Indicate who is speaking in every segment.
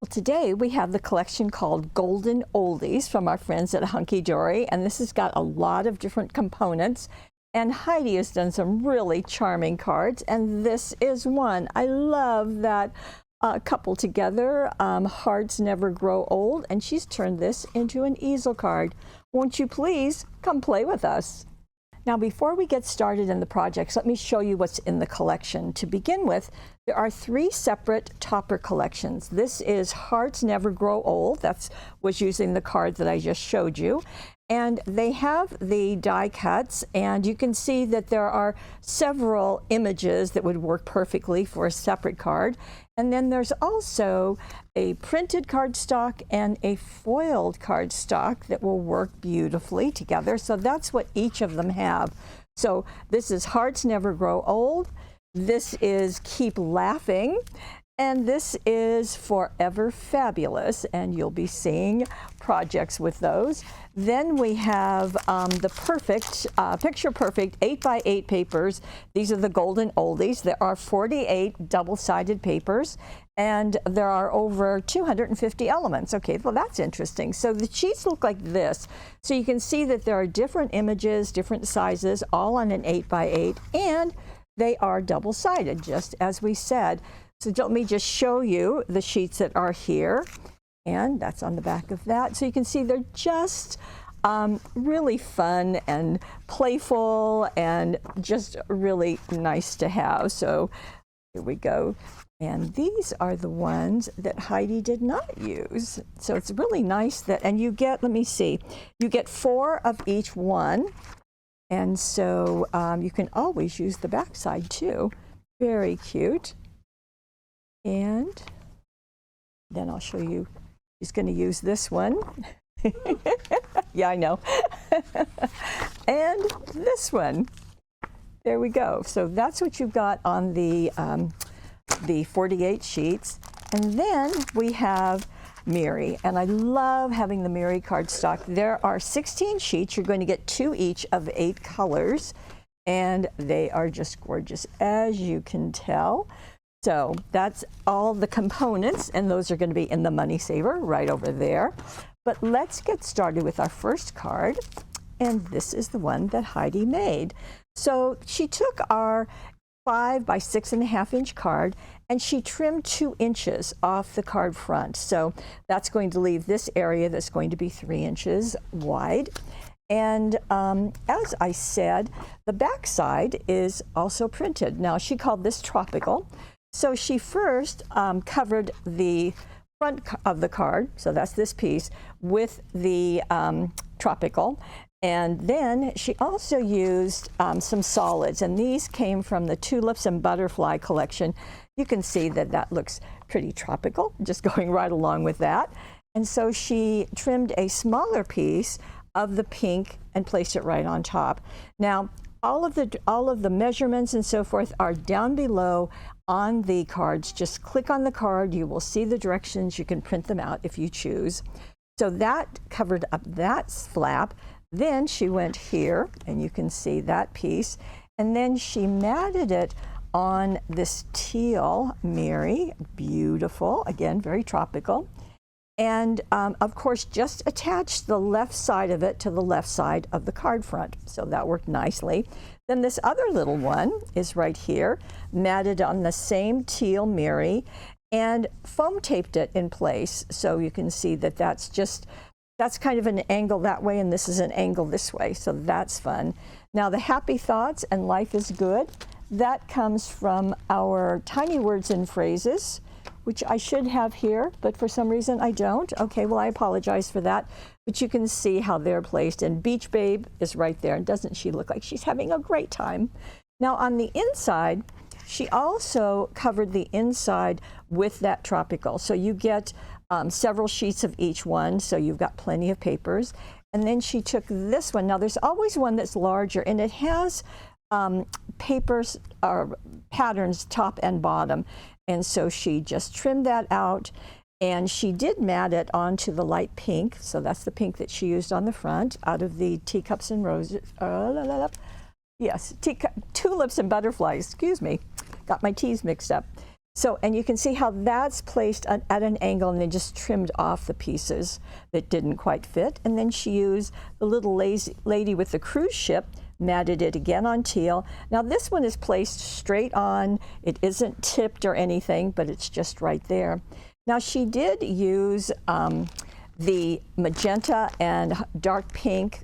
Speaker 1: Well, today we have the collection called Golden Oldies from our friends at Hunkydory, and this has got a lot of different components. And Heidi has done some really charming cards, and this is one. I love that couple together. Hearts never grow old, and she's turned this into an easel card. Won't you please come play with us? Now, before we get started in the projects, let me show you what's in the collection. To begin with, there are 3 separate topper collections. This is Hearts Never Grow Old. That was using the card that I just showed you. And they have the die cuts, and you can see that there are several images that would work perfectly for a separate card. And then there's also a printed cardstock and a foiled cardstock that will work beautifully together. So that's what each of them have. So this is Hearts Never Grow Old. This is Keep Laughing. And this is Forever Fabulous, and you'll be seeing projects with those. Then we have the perfect, picture perfect 8x8 papers. These are the Golden Oldies. There are 48 double-sided papers, and there are over 250 elements. Okay, well, that's interesting. So the sheets look like this. So you can see that there are different images, different sizes, all on an 8x8, and they are double-sided, just as we said. So let me just show you the sheets that are here, and that's on the back of that. So you can see they're just really fun and playful and just really nice to have. So here we go. And these are the ones that Heidi did not use. So it's really nice that, and you get, let me see, you get 4 of each one. And so you can always use the back side too. Very cute. And then I'll show you, she's going to use this one. Yeah, I know. And this one. There we go. So that's what you've got on the 48 sheets. And then we have Mary, and I love having the Mary cardstock. There are 16 sheets. You're going to get 2 each of 8 colors, and they are just gorgeous, as you can tell. So that's all the components, and those are going to be in the Money Saver right over there. But let's get started with our first card, and this is the one that Heidi made. So she took our 5 by 6.5 inch card, and she trimmed 2 inches off the card front. So that's going to leave this area that's going to be 3 inches wide. And as I said, the back side is also printed. Now, she called this Tropical. So she first covered the front of the card, so that's this piece, with the Tropical. And then she also used some solids, and these came from the Tulips and Butterfly collection. You can see that that looks pretty tropical, just going right along with that. And so she trimmed a smaller piece of the pink and placed it right on top. Now, all of the measurements and so forth are down below on the cards. Just click on the card, you will see the directions. You can print them out if you choose. So that covered up that flap. Then she went here, and you can see that piece, and then she matted it on this teal Mary. Beautiful, again, very tropical. And of course, just attach the left side of it to the left side of the card front. So that worked nicely. Then this other little one is right here, matted on the same teal Mary, and foam taped it in place. So you can see that that's kind of an angle that way, and this is an angle this way. So that's fun. Now the Happy Thoughts and Life is Good, that comes from our Tiny Words and Phrases, which I should have here, but for some reason I don't. Okay, well, I apologize for that. But you can see how they're placed, and Beach Babe is right there. And doesn't she look like she's having a great time? Now on the inside, she also covered the inside with that Tropical. So you get several sheets of each one, so you've got plenty of papers. And then she took this one. Now there's always one that's larger, and it has papers or patterns top and bottom. And so she just trimmed that out, and she did mat it onto the light pink. So that's the pink that she used on the front out of the Teacups and Roses. Yes, Tulips and Butterflies, excuse me. Got my T's mixed up. So, and you can see how that's placed at an angle, and then just trimmed off the pieces that didn't quite fit. And then she used the little lady with the cruise ship, matted it again on teal. Now this one is placed straight on. It isn't tipped or anything, but it's just right there. Now she did use the magenta and dark pink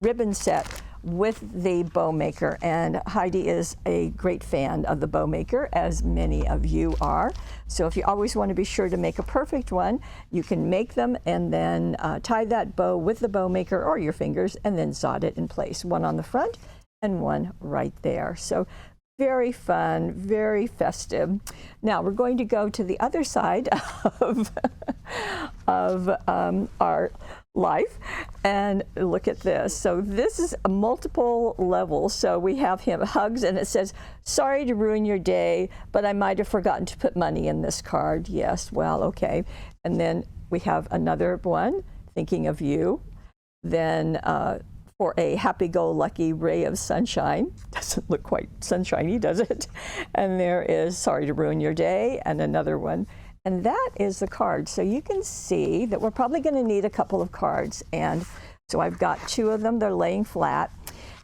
Speaker 1: ribbon set with the bow maker, and Heidi is a great fan of the bow maker, as many of you are. So if you always want to be sure to make a perfect one, you can make them and then tie that bow with the bow maker or your fingers and then sod it in place, one on the front and one right there. So very fun, very festive. Now we're going to go to the other side of our life and look at this. So this is a multiple levels. So we have him hugs, and it says, "Sorry to ruin your day, but I might have forgotten to put money in this card." Yes, well, okay. And then we have another one, "Thinking of you." Then for a happy-go-lucky ray of sunshine. Doesn't look quite sunshiny, does it? And there is "Sorry to ruin your day," and another one. And that is the card. So you can see that we're probably going to need a couple of cards. And so I've got 2 of them. They're laying flat.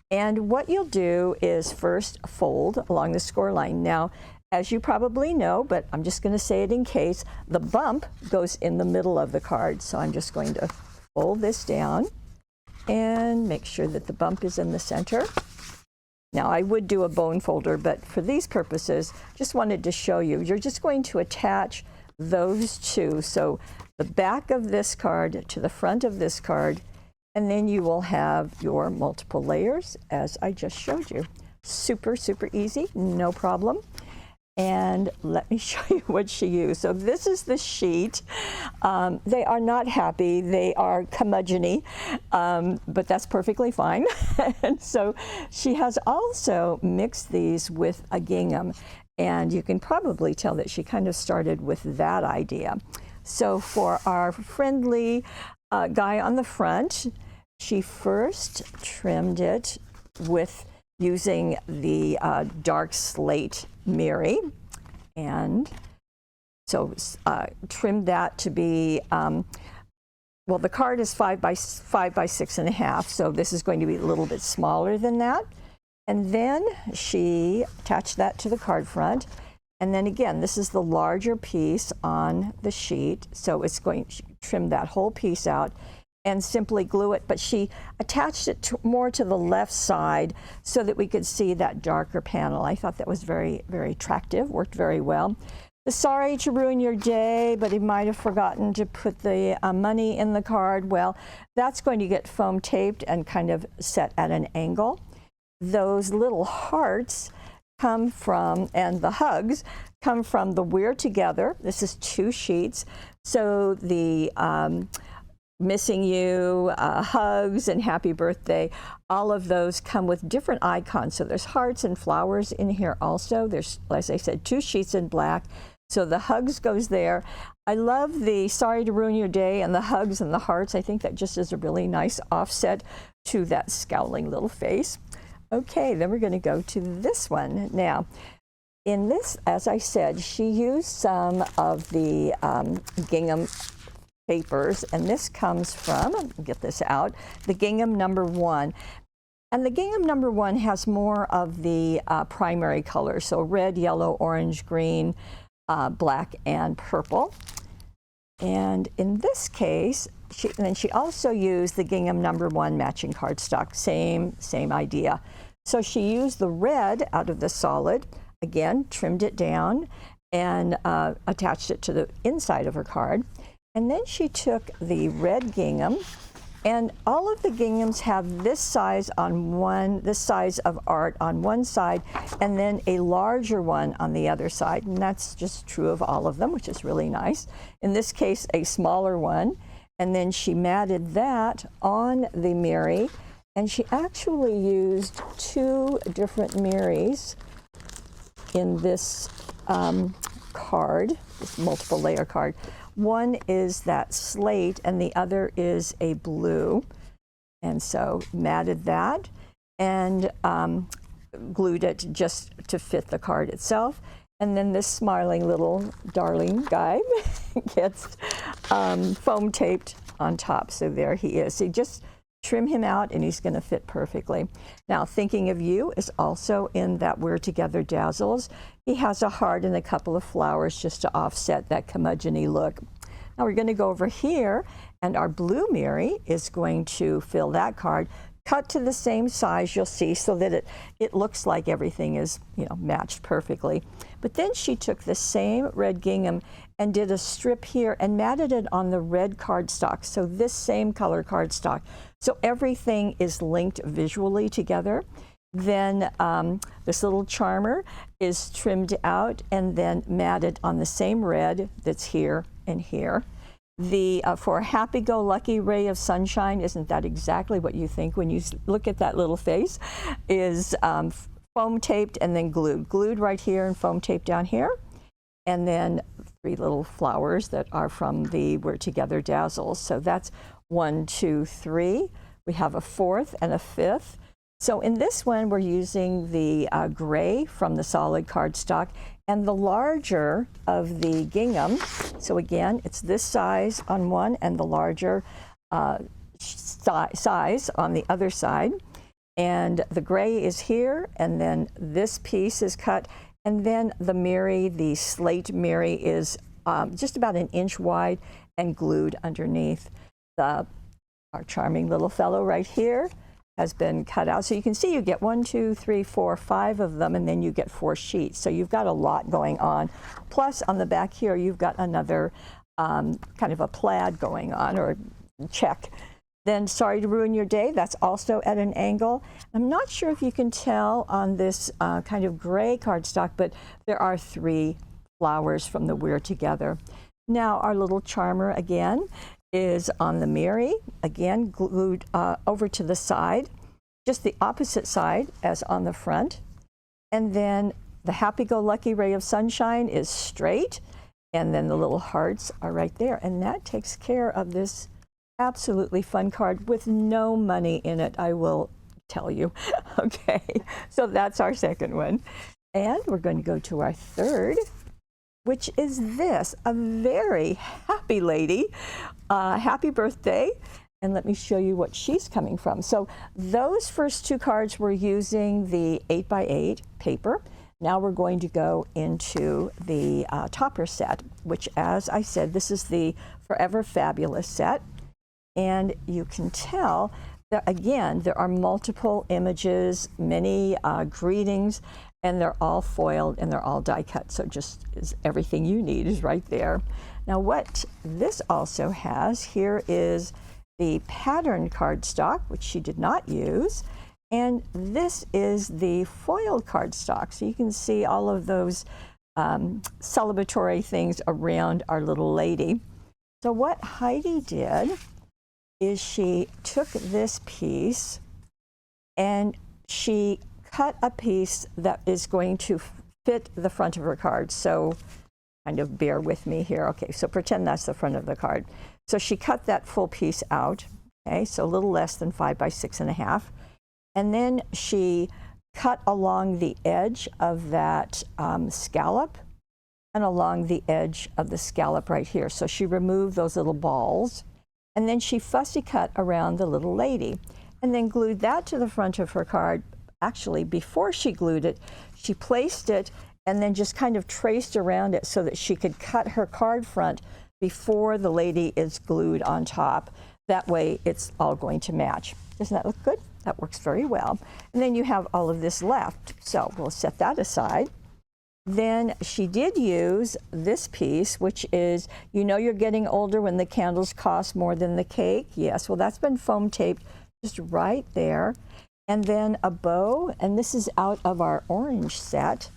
Speaker 1: And what you'll do is first fold along the score line. Now, as you probably know, but I'm just going to say it in case, the bump goes in the middle of the card. So I'm just going to fold this down and make sure that the bump is in the center. Now I would do a bone folder, but for these purposes, just wanted to show you, you're just going to attach those 2. So the back of this card to the front of this card, and then you will have your multiple layers as I just showed you. Super, super easy, no problem. And let me show you what she used. So this is the sheet. They are not happy, they are curmudgeon-y, but that's perfectly fine. And so she has also mixed these with a gingham, and you can probably tell that she kind of started with that idea. So for our friendly guy on the front, she first trimmed it with using the dark slate Mary, and so trimmed that to be, well, the card is 5 by 6.5, so this is going to be a little bit smaller than that. And then she attached that to the card front, and then again, this is the larger piece on the sheet, so it's going to trim that whole piece out and simply glue it, but she attached it more to the left side so that we could see that darker panel. I thought that was very, very attractive, worked very well. The "Sorry to ruin your day, but he might have forgotten to put the money in the card." Well, that's going to get foam taped and kind of set at an angle. Those little hearts come from, and the hugs come from the "We're Together." This is 2 sheets. So the "Missing You," hugs, and "Happy Birthday," all of those come with different icons. So there's hearts and flowers in here also. There's, as I said, 2 sheets in black. So the hugs goes there. I love the "Sorry to ruin your day" and the hugs and the hearts. I think that just is a really nice offset to that scowling little face. Okay, then we're going to go to this one. Now, in this, as I said, she used some of the gingham papers, and this comes from, get this out, the gingham #1. And the gingham #1 has more of the primary colors, so red, yellow, orange, green, black, and purple. And in this case, she also used the gingham #1 matching cardstock, same idea. So she used the red out of the solid, again, trimmed it down, and attached it to the inside of her card. And then she took the red gingham, and all of the ginghams have this size of art on one side, and then a larger one on the other side. And that's just true of all of them, which is really nice. In this case, a smaller one. And then she matted that on the Mary, and she actually used 2 different Marys in this card, this multiple layer card. One is that slate, and the other is a blue. And so matted that and glued it just to fit the card itself. And then this smiling little darling guy gets foam taped on top. So there he is. So you just trim him out and he's going to fit perfectly. Now, Thinking of You is also in that We're Together Dazzles. He has a heart and a couple of flowers just to offset that curmudgeon-y look. Now we're going to go over here, and our Blue Mary is going to fill that card, cut to the same size, you'll see, so that it looks like everything is, you know, matched perfectly. But then she took the same red gingham and did a strip here and matted it on the red cardstock, so this same color cardstock. So everything is linked visually together. Then this little charmer is trimmed out and then matted on the same red that's here and here. The for a happy-go-lucky ray of sunshine, isn't that exactly what you think when you look at that little face, is foam taped and then glued. Glued right here and foam taped down here. And then 3 little flowers that are from the We're Together Dazzles. So that's 1, 2, 3. We have a 4th and a 5th. So in this one, we're using the gray from the solid cardstock and the larger of the gingham. So again, it's this size on one and the larger size on the other side. And the gray is here, and then this piece is cut. And then the Mary, the slate Mary, is just about 1 inch wide and glued underneath. Our charming little fellow right here has been cut out. So you can see you get 1, 2, 3, 4, 5 of them, and then you get 4 sheets. So you've got a lot going on. Plus on the back here, you've got another kind of a plaid going on, or check. Then Sorry to Ruin Your Day, that's also at an angle. I'm not sure if you can tell on this kind of gray cardstock, but there are 3 flowers from the We're Together. Now our little charmer again is on the Mary, again glued over to the side, just the opposite side as on the front. And then the happy-go-lucky ray of sunshine is straight, and then the little hearts are right there. And that takes care of this absolutely fun card with no money in it, I will tell you. Okay, so that's our second one. And we're going to go to our third, which is this, a very happy lady. Happy birthday. And let me show you what she's coming from. So those first 2 cards were using the 8x8 paper. Now we're going to go into the topper set, which, as I said, this is the Forever Fabulous set. And you can tell that, again, there are multiple images, many greetings, and they're all foiled and they're all die cut. So just everything you need is right there. Now what this also has here is the pattern cardstock, which she did not use. And this is the foiled cardstock. So you can see all of those celebratory things around our little lady. So what Heidi did is she took this piece and she cut a piece that is going to fit the front of her card. So kind of bear with me here. Okay, so pretend that's the front of the card. So she cut that full piece out, okay, so a little less than 5 by 6.5. And then she cut along the edge of that scallop and along the edge of the scallop right here. So she removed those little balls. And then she fussy cut around the little lady and then glued that to the front of her card. Actually, before she glued it, she placed it and then just kind of traced around it so that she could cut her card front before the lady is glued on top. That way it's all going to match. Doesn't that look good? That works very well. And then you have all of this left. So we'll set that aside. Then she did use this piece, which is, you know, you're getting older when the candles cost more than the cake. Yes, well, that's been foam taped just right there. And then a bow, and this is out of our orange set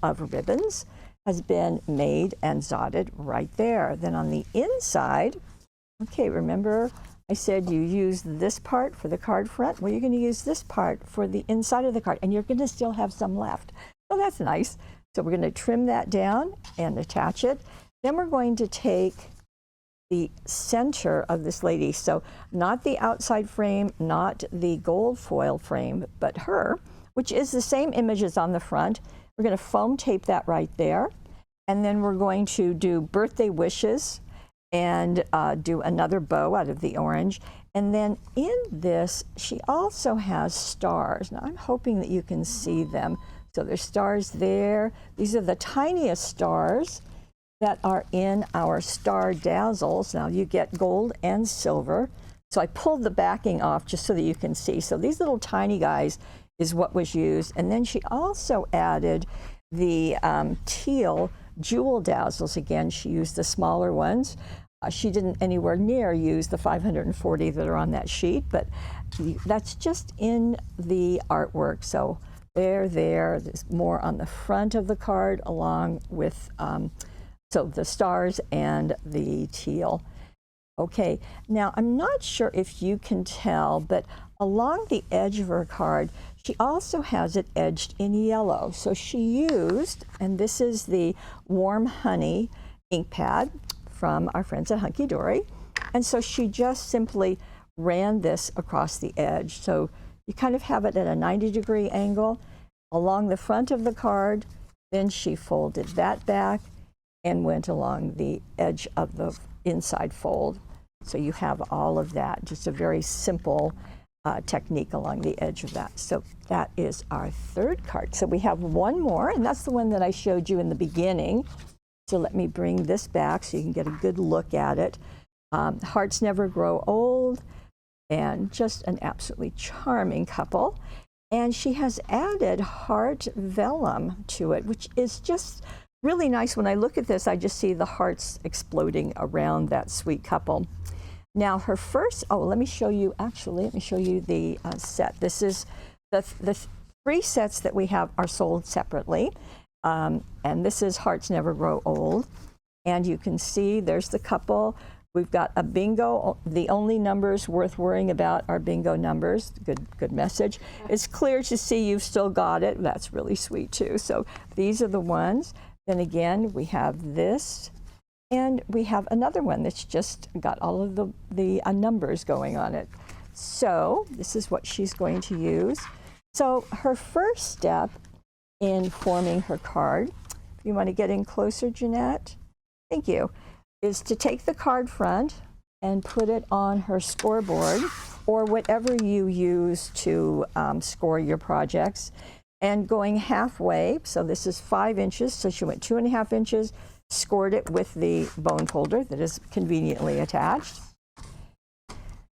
Speaker 1: of ribbons, has been made and zotted right there. Then on the inside, okay, remember I said you use this part for the card front? Well, you're going to use this part for the inside of the card, and you're going to still have some left. So that's nice. So we're going to trim that down and attach it. Then we're going to take the center of this lady. So not the outside frame, not the gold foil frame, but her, which is the same image as on the front, We're going to foam tape that right there. And then we're going to do birthday wishes and do another bow out of the orange. And then in this, she also has stars. Now I'm hoping that you can see them. So there's stars there. These are the tiniest stars that are in our star dazzles. Now you get gold and silver. So I pulled the backing off just so that you can see. So these little tiny guys is what was used. And then she also added the teal jewel dazzles. Again, she used the smaller ones. She didn't anywhere near use the 540 that are on that sheet, but that's just in the artwork. So there's more on the front of the card along with so the stars and the teal. Okay, now I'm not sure if you can tell, but along the edge of her card, she also has it edged in yellow. So she used, and this is the Warm Honey ink pad from our friends at Hunkydory. And so she just simply ran this across the edge. So you kind of have it at a 90-degree angle along the front of the card. Then she folded that back and went along the edge of the inside fold. So you have all of that, just a very simple technique along the edge of that. So that is our third card. So we have one more, and that's the one that I showed you in the beginning. So let me bring this back so you can get a good look at it. Hearts Never Grow Old, and just an absolutely charming couple. And she has added heart vellum to it, which is just really nice. When I look at this, I just see the hearts exploding around that sweet couple. Now her first, let me show you the set. This is the 3 sets that we have are sold separately. And this is Hearts Never Grow Old. And you can see there's the couple. We've got a bingo. The only numbers worth worrying about are bingo numbers. Good message. It's clear to see you've still got it. That's really sweet too. So these are the ones. Then again, we have this, and we have another one that's just got all of the numbers going on it. So this is what she's going to use. So her first step in forming her card, if you want to get in closer, Jeanette, thank you, is to take the card front and put it on her scoreboard or whatever you use to score your projects. And going halfway, so this is 5 inches, so she went 2.5 inches, scored it with the bone folder that is conveniently attached.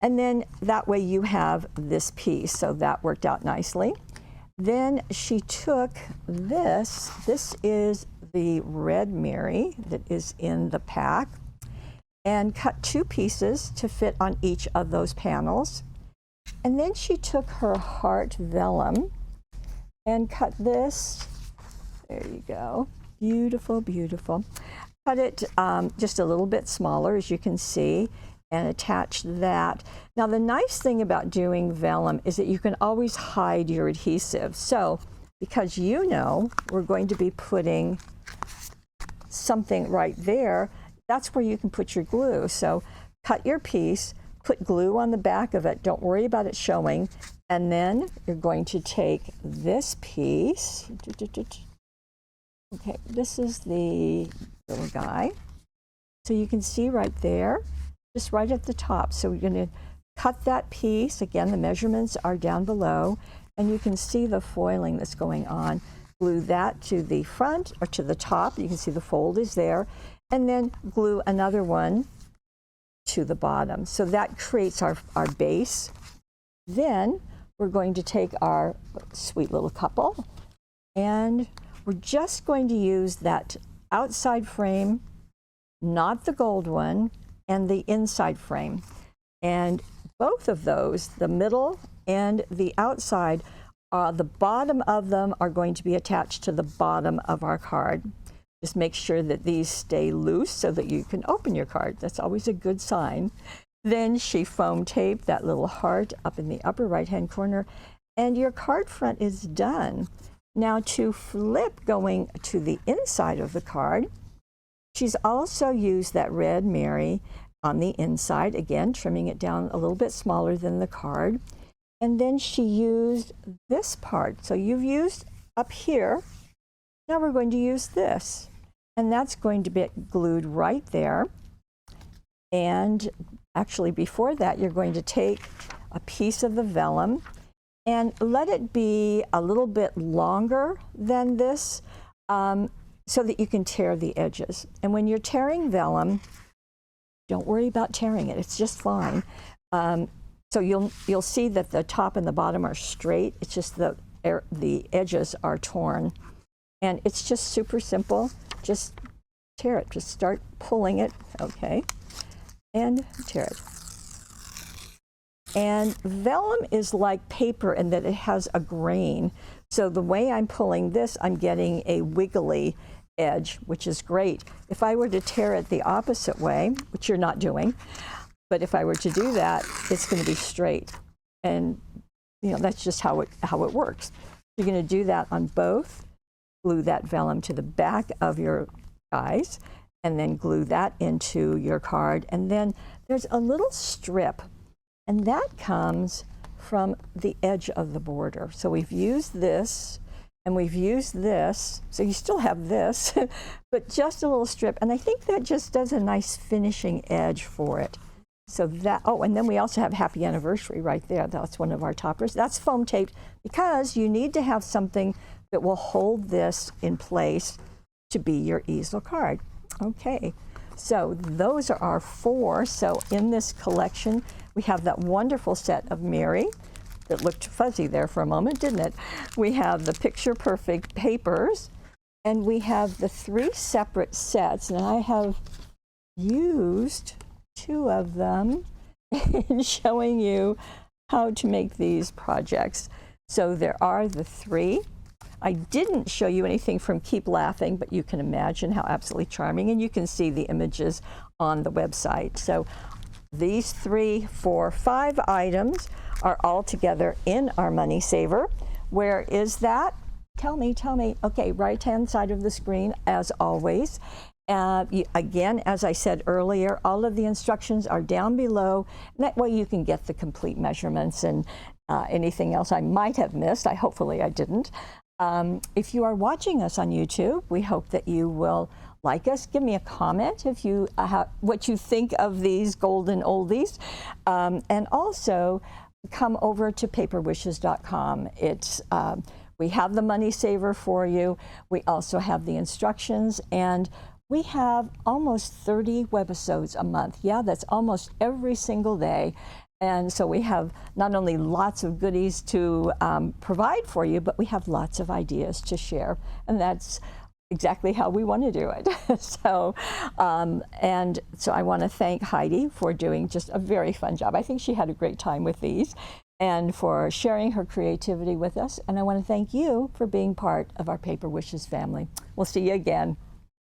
Speaker 1: And then that way you have this piece, so that worked out nicely. Then she took this is the Red Mary that is in the pack, and cut 2 pieces to fit on each of those panels. And then she took her heart vellum and cut this. There you go. Beautiful, beautiful. Cut it just a little bit smaller, as you can see, and attach that. Now, the nice thing about doing vellum is that you can always hide your adhesive. So, because you know we're going to be putting something right there, that's where you can put your glue. So, cut your piece, put glue on the back of it. Don't worry about it showing. And then you're going to take this piece. Okay, this is the little guy. So you can see right there, just right at the top. So we're going to cut that piece. Again, the measurements are down below, and you can see the foiling that's going on. Glue that to the front or to the top. You can see the fold is there. And then glue another one to the bottom. So that creates our base. Then we're going to take our sweet little couple, and we're just going to use that outside frame, not the gold one, and the inside frame. And both of those, the middle and the outside, the bottom of them are going to be attached to the bottom of our card. Just make sure that these stay loose so that you can open your card. That's always a good sign. Then she foam taped that little heart up in the upper right-hand corner, and your card front is done. Now, to flip going to the inside of the card, she's also used that Red Mary on the inside, again, trimming it down a little bit smaller than the card. And then she used this part. So you've used up here Now we're going to use this, and that's going to be glued right there. And actually before that, you're going to take a piece of the vellum and let it be a little bit longer than this so that you can tear the edges. And when you're tearing vellum, don't worry about tearing it, it's just fine. So you'll see that the top and the bottom are straight, it's just the edges are torn. And it's just super simple, just tear it, just start pulling it, okay, and tear it. And vellum is like paper in that it has a grain. So the way I'm pulling this, I'm getting a wiggly edge, which is great. If I were to tear it the opposite way, which you're not doing, but if I were to do that, it's going to be straight. And you know, that's just how it works. You're going to do that on both. Glue that vellum to the back of your guys, and then glue that into your card. And then there's a little strip, and that comes from the edge of the border. So we've used this, and we've used this, so you still have this, but just a little strip, and I think that just does a nice finishing edge for it. So that, oh, and then we also have Happy Anniversary right there. That's one of our toppers. That's foam taped because you need to have something that will hold this in place to be your easel card. Okay, so those are our 4. So in this collection, we have that wonderful set of Mary that looked fuzzy there for a moment, didn't it? We have the Picture Perfect papers, and we have the 3 separate sets, and I have used 2 of them in showing you how to make these projects. So there are the 3. I didn't show you anything from Keep Laughing, but you can imagine how absolutely charming, and you can see the images on the website. So these 3, 4, 5 items are all together in our Money Saver. Where is that? Tell me. Okay, right-hand side of the screen, as always. Again, as I said earlier, all of the instructions are down below. That way you can get the complete measurements and anything else I might have missed. Hopefully I didn't. If you are watching us on YouTube, we hope that you will like us. Give me a comment if you what you think of these golden oldies, and also come over to paperwishes.com. It's we have the Money Saver for you. We also have the instructions, and we have almost 30 webisodes a month. Yeah, that's almost every single day. And so we have not only lots of goodies to provide for you, but we have lots of ideas to share. And that's exactly how we want to do it. So I want to thank Heidi for doing just a very fun job. I think she had a great time with these, and for sharing her creativity with us. And I want to thank you for being part of our Paper Wishes family. We'll see you again.